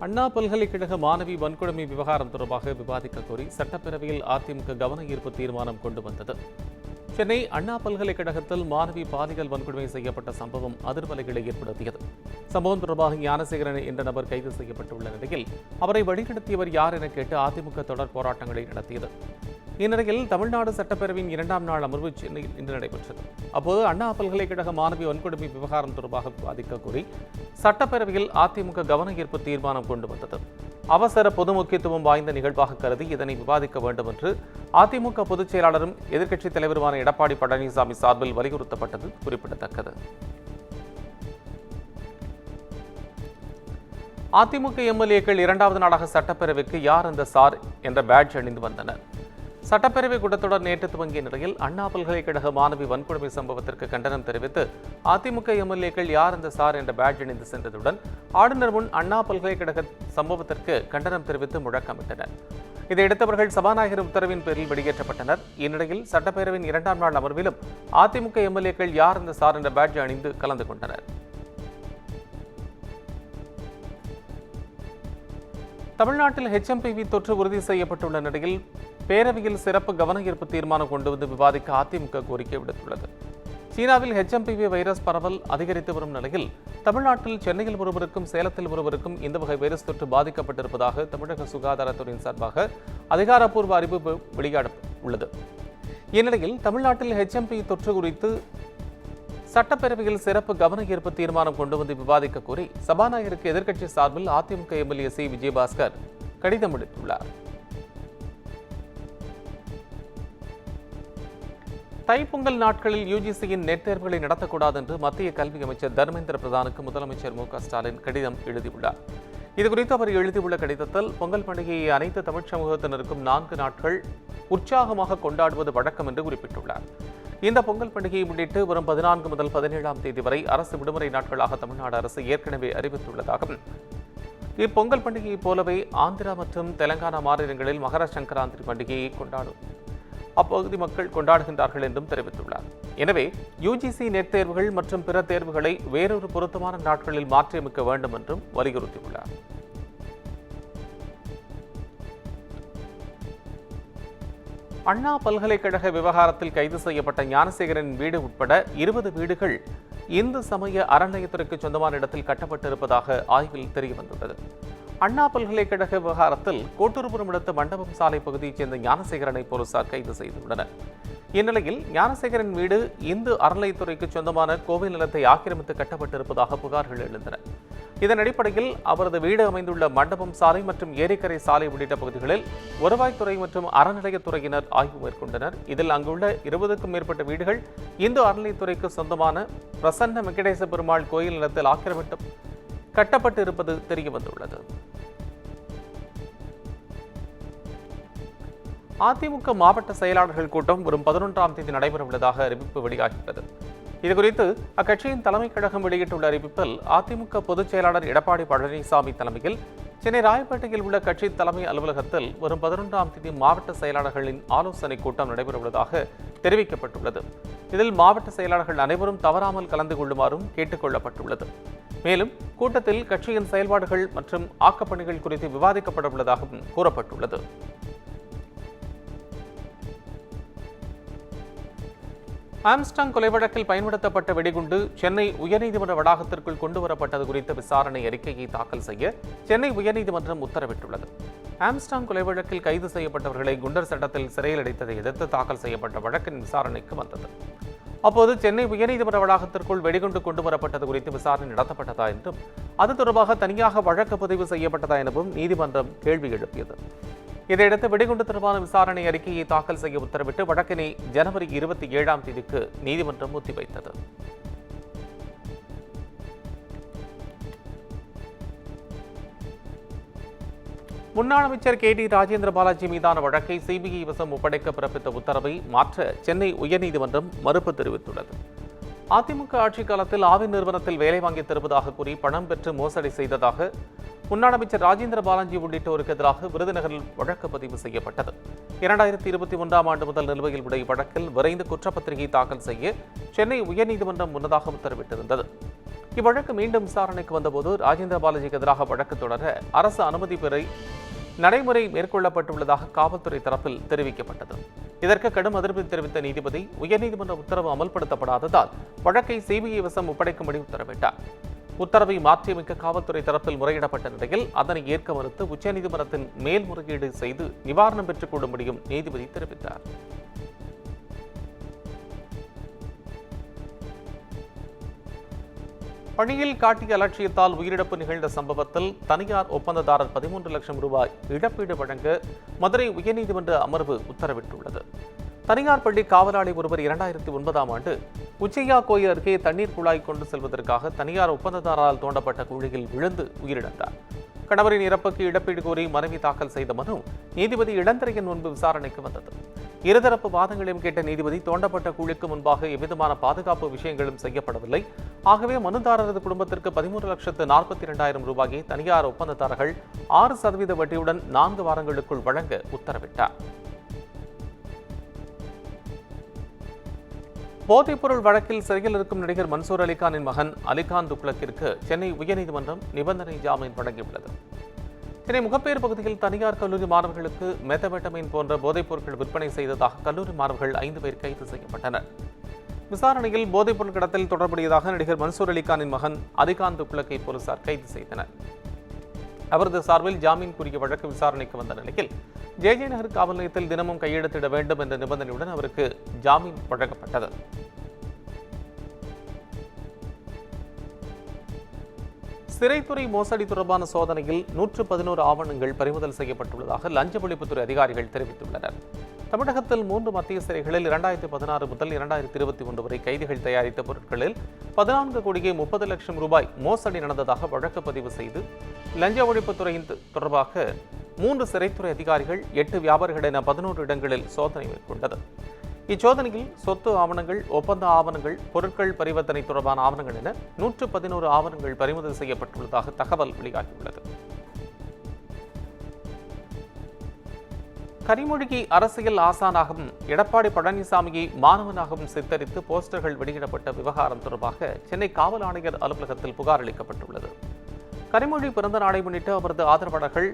அண்ணா பல்கலைக்கழக மாணவி வன்கொடுமை விவகாரம் தொடர்பாக விவாதிக்க கோரி சட்டப்பேரவையில் அதிமுக கவன ஈர்ப்பு தீர்மானம் கொண்டு வந்தது. சென்னை அண்ணா பல்கலைக்கழகத்தில் மாணவி பாலியல் வன்கொடுமை செய்யப்பட்ட சம்பவம் அதிர்வலைகளை ஏற்படுத்தியது. சம்பவம் தொடர்பாக ஞானசேகரன் என்ற நபர் கைது செய்யப்பட்டுள்ள நிலையில் அவரை வழிநடத்தியவர் யார் என கேட்டு அதிமுக தொடர் போராட்டங்களை நடத்தியது. இந்நிலையில் தமிழ்நாடு சட்டப்பேரவையின் 2ஆம் நாள் அமர்வு சென்னையில் இன்று நடைபெற்றது. அப்போது அண்ணா பல்கலைக்கழக மாணவி வன்கொடுமை விவகாரம் தொடர்பாக விவாதிக்க கோரி சட்டப்பேரவையில் அதிமுக கவன ஈர்ப்பு தீர்மானம் கொண்டு வந்தது. அவசர பொது முக்கியத்துவம் வாய்ந்த நிகழ்வாக கருதி இதனை விவாதிக்க வேண்டும் என்று அதிமுக பொதுச் செயலாளரும் எதிர்க்கட்சித் தலைவருமான எடப்பாடி பழனிசாமி சார்பில் வலியுறுத்தப்பட்டது குறிப்பிடத்தக்கது. அதிமுக எம்எல்ஏக்கள் 2வது நாளாக சட்டப்பேரவைக்கு யார் அந்த சார் என்ற பேட்ஜ் அணிந்து வந்தனர். சட்டப்பேரவை கூட்டத்தொடர் நேற்று துவங்கிய நிலையில் அண்ணா பல்கலைக்கழக மாணவி வன்கொடுமை சம்பவத்திற்கு கண்டனம் தெரிவித்து அதிமுக எம்எல்ஏக்கள் யார் அந்த சார் என்ற பேட்ஜ் அணிந்து சென்றதுடன் ஆளுநர் முன் அண்ணா பல்கலைக்கழக சம்பவத்திற்கு கண்டனம் தெரிவித்து முழக்கமிட்டனர். இதையடுத்தவர்கள் சபாநாயகர் உத்தரவின் பேரில் வெளியேற்றப்பட்டனர். இந்நிலையில் சட்டப்பேரவையின் 2ஆம் நாள் அமர்விலும் அதிமுக எம்எல்ஏக்கள் யார் அந்த சார் என்ற பேட்ஜ் அணிந்து கலந்து கொண்டனர். தமிழ்நாட்டில் HMPV தொற்று உறுதி செய்யப்பட்டுள்ள நிலையில் பேரவையில் சிறப்பு கவன ஈர்ப்பு தீர்மானம் கொண்டு வந்து விவாதிக்க அதிமுக கோரிக்கை விடுத்துள்ளது. சீனாவில் HMPV வைரஸ் பரவல் அதிகரித்து வரும் நிலையில் தமிழ்நாட்டில் சென்னையில் ஒருவருக்கும் சேலத்தில் ஒருவருக்கும் இந்த வகை வைரஸ் தொற்று பாதிக்கப்பட்டிருப்பதாக தமிழக சுகாதாரத்துறையின் சார்பாக அதிகாரப்பூர்வ அறிவிப்பு வெளியிட உள்ளது. இந்நிலையில் தமிழ்நாட்டில் HMPV தொற்று குறித்து சட்டப்பேரவையில் சிறப்பு கவன ஈர்ப்பு தீர்மானம் கொண்டு வந்து விவாதிக்க கோரி சபாநாயகருக்கு எதிர்க்கட்சி சார்பில் அதிமுக எம்எல்ஏ சி விஜயபாஸ்கர் கடிதம் அளித்துள்ளார். தைப்பொங்கல் நாட்களில் UGCயின் நெட் தேர்வுகளை நடத்தக்கூடாது என்று மத்திய கல்வி அமைச்சர் தர்மேந்திர பிரதானுக்கு முதலமைச்சர் மு.க.ஸ்டாலின் கடிதம் எழுதியுள்ளார். இதுகுறித்து அவர் எழுதியுள்ள கடிதத்தில் பொங்கல் பண்டிகையை அனைத்து தமிழ் சமூகத்தினருக்கும் 4 நாட்கள் உற்சாகமாக கொண்டாடுவது வழக்கம் என்று குறிப்பிட்டுள்ளார். இந்த பொங்கல் பண்டிகையை முன்னிட்டு வரும் 14 முதல் 17ஆம் தேதி வரை அரசு விடுமுறை நாட்களாக தமிழ்நாடு அரசு ஏற்கனவே அறிவித்துள்ளதாகவும் இப்பொங்கல் பண்டிகையைப் போலவே ஆந்திரா மற்றும் தெலங்கானா மாநிலங்களில் மகர சங்கராந்தி பண்டிகையை அப்பகுதி மக்கள் கொண்டாடுகின்றார்கள் என்றும் தெரிவித்துள்ளார். எனவே UGC நெட் தேர்வுகள் மற்றும் பிற தேர்வுகளை வேறொரு பொருத்தமான நாட்களில் மாற்றியமைக்க வேண்டும் என்றும் வலியுறுத்தியுள்ளார். அண்ணா பல்கலைக்கழக விவகாரத்தில் கைது செய்யப்பட்ட ஞானசேகரன் வீடு உட்பட 20 வீடுகள் இந்து சமய அறநிலையத்துறைக்கு சொந்தமான இடத்தில் கட்டப்பட்டிருப்பதாக ஆய்வில் தெரியவந்துள்ளது. அண்ணா பல்கலைக்கழக விவகாரத்தில் கோட்டூர்புரம் அடுத்த மண்டபம் சாலை பகுதியைச் சேர்ந்த ஞானசேகரனை போலீசார் கைது செய்துள்ளனர். இந்நிலையில் ஞானசேகரன் வீடு இந்து அறநிலையத்துறைக்கு சொந்தமான கோவில் நிலத்தை ஆக்கிரமித்து கட்டப்பட்டிருப்பதாக புகார்கள் எழுந்தன. இதன் அடிப்படையில் அவரது வீடு அமைந்துள்ள மண்டபம் சாலை மற்றும் ஏரிக்கரை சாலை உள்ளிட்ட பகுதிகளில் வருவாய்த்துறை மற்றும் அறநிலையத்துறையினர் ஆய்வு மேற்கொண்டனர். இதில் அங்குள்ள 20க்கும் மேற்பட்ட வீடுகள் இந்து அறநிலையத்துறைக்கு சொந்தமான பிரசன்ன வெங்கடேச பெருமாள் கோயில் நிலத்தில் ஆக்கிரமித்து கட்டப்பட்டு இருப்பது தெரியவந்துள்ளது. அதிமுக மாவட்ட செயலாளர்கள் கூட்டம் வரும் 11ஆம் தேதி நடைபெறவுள்ளதாக அறிவிப்பு வெளியாகியுள்ளது. இதுகுறித்து அக்கட்சியின் தலைமைக் கழகம் வெளியிட்டுள்ள அறிவிப்பில் அதிமுக பொதுச் செயலாளர் எடப்பாடி பழனிசாமி தலைமையில் சென்னை ராயப்பேட்டையில் உள்ள கட்சி தலைமை அலுவலகத்தில் வரும் 11ஆம் தேதி மாவட்ட செயலாளர்களின் ஆலோசனைக் கூட்டம் நடைபெறவுள்ளதாக தெரிவிக்கப்பட்டுள்ளது. இதில் மாவட்ட செயலாளர்கள் அனைவரும் தவறாமல் கலந்து கொள்ளுமாறும் கேட்டுக் கொள்ளப்பட்டுள்ளது. மேலும் கூட்டத்தில் கட்சியின் செயல்பாடுகள் மற்றும் ஆக்கப்பணிகள் குறித்து விவாதிக்கப்பட உள்ளதாகவும் கூறப்பட்டுள்ளது. ஆம்ஸ்டாங் கொலை வழக்கில் பயன்படுத்தப்பட்ட வெடிகுண்டு சென்னை உயர்நீதிமன்ற வளாகத்திற்குள் கொண்டுவரப்பட்டது குறித்த விசாரணை அறிக்கையை தாக்கல் செய்ய சென்னை உயர்நீதிமன்றம் உத்தரவிட்டுள்ளது. ஆம்ஸ்டாங் கொலை வழக்கில் கைது செய்யப்பட்டவர்களை குண்டர் சட்டத்தில் சிறையில் அடைத்ததை எதிர்த்து தாக்கல் செய்யப்பட்ட வழக்கின் விசாரணைக்கு வந்தது. அப்போது சென்னை உயர்நீதிமன்ற வளாகத்திற்குள் வெடிகுண்டு கொண்டுவரப்பட்டது குறித்து விசாரணை நடத்தப்பட்டதா என்றும் அது தொடர்பாக தனியாக வழக்கு பதிவு செய்யப்பட்டதா எனவும் நீதிமன்றம் கேள்வி எழுப்பியது. இதையடுத்து வெடிகுண்டு தொடர்பான விசாரணை அறிக்கையை தாக்கல் செய்ய உத்தரவிட்டு வழக்கினை ஜனவரி 27ஆம் தேதிக்கு நீதிமன்றம் ஒத்திவைத்தது. முன்னாள் அமைச்சர் KD ராஜேந்திர பாலாஜி மீதான வழக்கை CBI வசம் ஒப்படைக்க பிறப்பித்த உத்தரவை மாற்ற சென்னை உயர்நீதிமன்றம் மறுப்பு தெரிவித்துள்ளது. அதிமுக ஆட்சிக் காலத்தில் ஆவின் நிறுவனத்தில் வேலை வாங்கி தருவதாக கூறி பணம் பெற்று மோசடி செய்ததாக முன்னாள் அமைச்சர் ராஜேந்திர பாலாஜி உள்ளிட்டோருக்கு எதிராக விருதுநகரில் வழக்கு பதிவு செய்யப்பட்டது. 2021ஆம் ஆண்டு முதல் நிலுவையில் உள்ள வழக்கில் விரைந்து குற்றப்பத்திரிகை தாக்கல் செய்ய சென்னை உயர்நீதிமன்றம் முன்னதாக உத்தரவிட்டிருந்தது. இவ்வழக்கு மீண்டும் விசாரணைக்கு வந்தபோது ராஜேந்திர பாலாஜிக்கு எதிராக வழக்கு தொடர அரசு அனுமதி பெற நடைமுறை மேற்கொள்ளப்பட்டுள்ளதாக காவல்துறை தரப்பில் தெரிவிக்கப்பட்டது. இதற்கு கடும் அதிருப்தி தெரிவித்த நீதிபதி உயர்நீதிமன்ற உத்தரவு அமல்படுத்தப்படாததால் வழக்கை சிபிஐ வசம் ஒப்படைக்கும்படி உத்தரவிட்டார். உத்தரவை மாற்றியமைக்க காவல்துறை தரப்பில் முறையிடப்பட்ட நிலையில் அதனை ஏற்க மறுத்து உச்சநீதிமன்றத்தின் மேல்முறையீடு செய்து நிவாரணம் பெற்றுக் கொள்ளும்படியும் நீதிபதி தெரிவித்தார். பணியில் காட்டிய அலட்சியத்தால் உயிரிழப்பு நிகழ்ந்த சம்பவத்தில் தனியார் ஒப்பந்ததாரர் 13 லட்சம் ரூபாய் இழப்பீடு வழங்க மதுரை உயர்நீதிமன்ற அமர்வு உத்தரவிட்டுள்ளது. தனியார் பள்ளி காவலாளி ஒருவர் 2009ஆம் ஆண்டு உச்சையா கோயில் அருகே தண்ணீர் குழாய் கொண்டு செல்வதற்காக தனியார் ஒப்பந்ததாரால் தோண்டப்பட்ட குழியில் விழுந்து உயிரிழந்தார். கணவரின் இறப்புக்கு இழப்பீடு கோரி மனைவி தாக்கல் செய்த மனு நீதிபதி இளந்திரையன் முன்பு விசாரணைக்கு வந்தது. இருதரப்பு வாதங்களையும் கேட்ட நீதிபதி தோண்டப்பட்ட குழிக்கு முன்பாக எவ்விதமான பாதுகாப்பு விஷயங்களும் செய்யப்படவில்லை. ஆகவே மனுதாரரது குடும்பத்திற்கு 13,42,000 ரூபாயை தனியார் ஒப்பந்ததாரர்கள் 6% வட்டியுடன் 4 வாரங்களுக்குள் வழங்க உத்தரவிட்டார். போதைப்பொருள் வழக்கில் சிறையில் இருக்கும் நடிகர் மன்சூர் அலிகானின் மகன் அலிகான் துக்ளக்கிற்கு சென்னை உயர்நீதிமன்றம் நிபந்தனை ஜாமீன் வழங்கியுள்ளது. சென்னை முகப்பேர் பகுதியில் தனியார் கல்லூரி மாணவர்களுக்கு மெத்தமெட்டமைன் போன்ற போதைப் பொருட்கள் விற்பனை செய்ததாக கல்லூரி மாணவர்கள் 5 பேர் கைது செய்யப்பட்டனர். விசாரணையில் போதைப்பொருள் கடத்தல் தொடர்புடையதாக நடிகர் மன்சூர் அலிகானின் மகன் அலிகான் துக்ளக்கை போலீசார் கைது செய்தனர். அவரது சார்பில் ஜாமீன் கோரிய வழக்கு விசாரணைக்கு வந்த நிலையில் ஜே.ஜே. நகர் காவல் நிலையத்தில் தினமும் கையெழுத்திட வேண்டும் என்ற நிபந்தனையுடன் அவருக்கு ஜாமீன் வழங்கப்பட்டது. சிறைத்துறை மோசடி தொடர்பான சோதனையில் 111 ஆவணங்கள் பறிமுதல் செய்யப்பட்டுள்ளதாக லஞ்ச ஒழிப்புத்துறை அதிகாரிகள் தெரிவித்துள்ளனர். தமிழகத்தில் 3 மத்திய சிறைகளில் 2016 முதல் 2021 வரை கைதிகள் தயாரித்த பொருட்களில் 14 கோடியே 30 லட்சம் ரூபாய் மோசடி நடந்ததாக வழக்கு பதிவு செய்து லஞ்ச ஒழிப்புத்துறையின் தொடர்பாக 3 சிறைத்துறை அதிகாரிகள் 8 வியாபாரிகள் என 11 இடங்களில் சோதனை மேற்கொண்டது. இச்சோதனையில் சொத்து ஆவணங்கள், ஒப்பந்த ஆவணங்கள், பொருட்கள் பரிவர்த்தனை தொடர்பான ஆவணங்கள் என 111 ஆவணங்கள் பறிமுதல் செய்யப்பட்டுள்ளதாக தகவல் வெளியாகியுள்ளது. கனிமொழியை அரசியல் ஆசானாகவும் எடப்பாடி பழனிசாமியை மாணவனாகவும் சித்தரித்து போஸ்டர்கள் வெளியிடப்பட்ட விவகாரம் தொடர்பாக சென்னை காவல் ஆணையர் அலுவலகத்தில் புகார் அளிக்கப்பட்டுள்ளது. கனிமொழி பிறந்த நாளை முன்னிட்டு அவரது ஆதரவாளர்கள்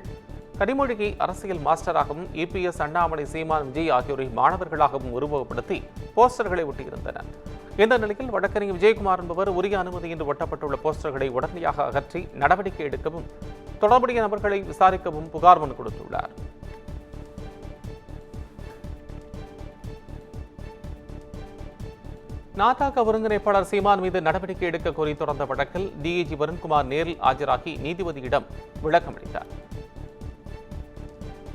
கனிமொழியை அரசியல் மாஸ்டராகவும் EPS, அண்ணாமலை, சீமான், விஜய் ஆகியோரை மாணவர்களாகவும் உருவகப்படுத்தி போஸ்டர்களை ஒட்டியிருந்தனர். இந்த நிலையில் வழக்கறிஞர் விஜயகுமார் என்பவர் உரிய அனுமதியின்றி ஒட்டப்பட்டுள்ள போஸ்டர்களை உடனடியாக அகற்றி நடவடிக்கை எடுக்கவும் தொடர்புடைய நபர்களை விசாரிக்கவும் புகார் மனு கொடுத்துள்ளார். நாதாக ஒருங்கிணைப்பாளர் சீமான் மீது நடவடிக்கை எடுக்க கோரி தொடர்ந்த வழக்கில் டிஐஜி வருண்குமார் நேரில் ஆஜராகி நீதிபதியிடம் விளக்கம் அளித்தார்.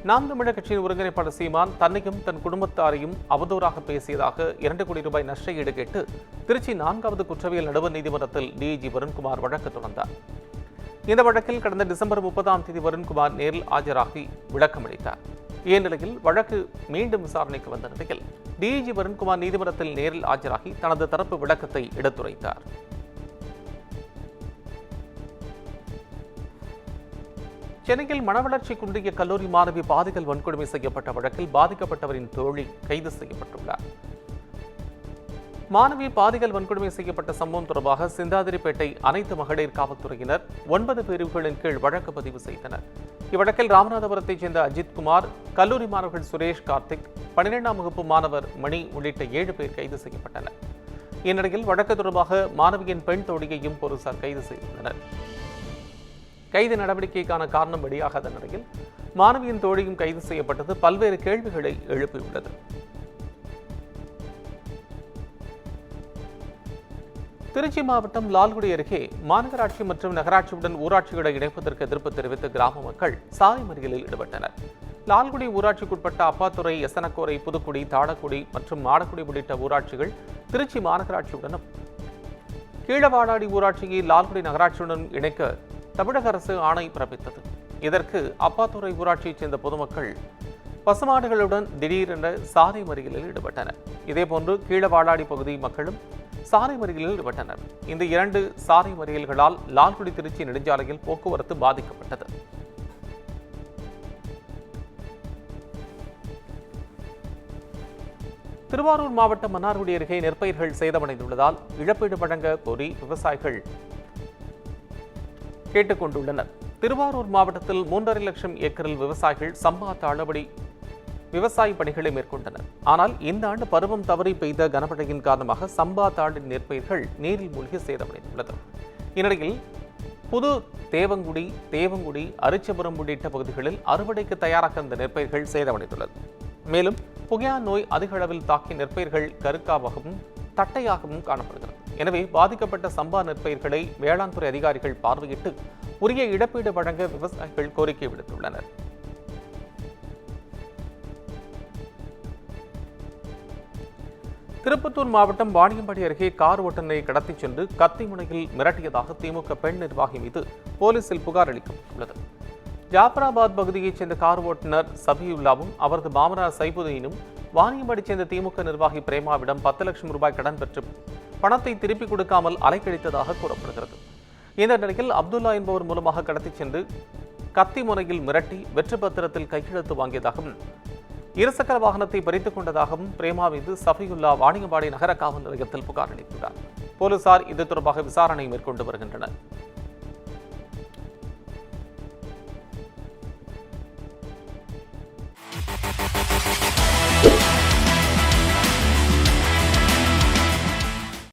நாம் தமிழர் கட்சியின் ஒருங்கிணைப்பாளர் சீமான் தன்னையும் தன் குடும்பத்தாரையும் அவதூறாக பேசியதாக 2 கோடி ரூபாய் நஷ்ட ஈடு கேட்டு திருச்சி 4வது குற்றவியல் நடுவர் நீதிமன்றத்தில் டிஐஜி வருண்குமார் வழக்கு தொடர்ந்தார். இந்த வழக்கில் கடந்த டிசம்பர் 30ஆம் தேதி வருண்குமார் நேரில் ஆஜராகி விளக்கம் அளித்தார். இந்நிலையில் வழக்கு மீண்டும் விசாரணைக்கு வந்த நிலையில் டிஐஜி வருண்குமார் நீதிமன்றத்தில் நேரில் ஆஜராகி தனது தரப்பு விளக்கத்தை எடுத்துரைத்தார். சென்னையில் மனவளர்ச்சி குன்றிய கல்லூரி மாணவி பாலியல் வன்கொடுமை செய்யப்பட்ட வழக்கில் பாதிக்கப்பட்டவரின் தோழி கைது செய்யப்பட்டுள்ளார். மாணவி பாலியல் வன்கொடுமை செய்யப்பட்ட சம்பவம் தொடர்பாக சிந்தாதிரிப்பேட்டை அனைத்து மகளிர் காவல்துறையினர் 9 பிரிவுகளின் கீழ் வழக்கு பதிவு செய்தனர். இவ்வழக்கில் ராமநாதபுரத்தைச் சேர்ந்த அஜித்குமார், கல்லூரி மாணவர்கள் சுரேஷ், கார்த்திக், 12ஆம் வகுப்பு மாணவர் மணி உள்ளிட்ட 7 பேர் கைது செய்யப்பட்டனர். இந்நிலையில் வழக்கு தொடர்பாக மாணவியின் பெண் தோழியையும் போலீசார் கைது செய்துள்ளனர். கைது நடவடிக்கைக்கான காரணம் வெளியாகாத நிலையில் மாணவியின் தோழியும் கைது செய்யப்பட்டது பல்வேறு கேள்விகளை எழுப்பியுள்ளது. திருச்சி மாவட்டம் லால்குடி அருகே மாநகராட்சி மற்றும் நகராட்சியுடன் ஊராட்சிகளை இணைப்பதற்கு எதிர்ப்பு தெரிவித்து கிராம மக்கள் சாலை மறியலில் ஈடுபட்டனர். லால்குடி ஊராட்சிக்குட்பட்ட அப்பாத்துறை, எசனக்கோரை, புதுக்குடி, தாளக்குடி மற்றும் மாடக்குடி உள்ளிட்ட ஊராட்சிகள் திருச்சி மாநகராட்சியுடனும், கீழவாடாடி ஊராட்சியை லால்குடி நகராட்சியுடன் இணைக்க தமிழக அரசு ஆணை பிறப்பித்தது. இதற்கு அப்பாத்துறை ஊராட்சியைச் சேர்ந்த பொதுமக்கள் பசுமாடுகளுடன் திடீரென சாலை மறியலில் ஈடுபட்டனர். இதேபோன்று கீழவாடாடி பகுதி மக்களும் சாலை மறியலில் ஈடுபட்டனர். இந்த 2 சாலை மறியல்களால் லால்குடி திருச்சி நெடுஞ்சாலையில் போக்குவரத்து பாதிக்கப்பட்டது. திருவாரூர் மாவட்டம் மன்னார்குடி அருகே நெற்பயிர்கள் சேதமடைந்துள்ளதால் இழப்பீடு வழங்க கோரி விவசாயிகள் கேட்டுக் கொண்டுள்ளனர். திருவாரூர் மாவட்டத்தில் 3.5 லட்சம் ஏக்கரில் விவசாயிகள் சம்பா தாளபடி விவசாய பணிகளை மேற்கொண்டனர். ஆனால் இந்த ஆண்டு பருவம் தவறி பெய்த கனமழையின் காரணமாக சம்பா தாளின் நெற்பயிர்கள் நீரில் மூழ்கி சேதமடைந்துள்ளது. இந்நிலையில் புது தேவங்குடி, அரிச்சபுரம் உள்ளிட்ட பகுதிகளில் அறுவடைக்கு தயாராக இந்த நெற்பயிர்கள் சேதமடைந்துள்ளது. மேலும் புகையா நோய் அதிக அளவில் தாக்கிய நெற்பயிர்கள் கருக்காகவும் தட்டையாகவும் காணப்படுகிறது. எனவே பாதிக்கப்பட்ட சம்பா நெற்பயிர்களை வேளாண் துறை அதிகாரிகள் பார்வையிட்டு உரிய இழப்பீடு வழங்க விவசாயிகள் கோரிக்கை விடுத்துள்ளனர். திருப்பத்தூர் மாவட்டம் வாணியம்பாடி அருகே கார் ஓட்டுநரை கடத்திச் சென்று கத்தி முனையில் மிரட்டியதாக திமுக பெண் நிர்வாகி மீது போலீசில் புகார் அளிக்கப்பட்டுள்ளது. ஜாஃபராபாத் பகுதியைச் சேர்ந்த கார் ஓட்டுநர் சபியுல்லாவும் அவரது மாமனார் சைபுதீனும் வாணியம்பாடி சேர்ந்த திமுக நிர்வாகி பிரேமாவிடம் 10 லட்சம் ரூபாய் கடன் பெற்று பணத்தை திருப்பிக் கொடுக்காமல் அலைக்கழித்ததாக கூறப்படுகிறது. இந்த நிலையில் அப்துல்லா என்பவர் மூலமாக கடத்திச் சென்று கத்தி முனையில் மிரட்டி வெற்று பத்திரத்தில் கையெழுத்து வாங்கியதாகவும் இருசக்கர வாகனத்தை பறித்துக் கொண்டதாகவும் பிரேமா மீது சஃபியுல்லா வாணியம்பாடி நகர காவல் நிலையத்தில் புகார் அளித்துள்ளார். போலீசார் இது தொடர்பாக விசாரணை மேற்கொண்டு வருகின்றனர்.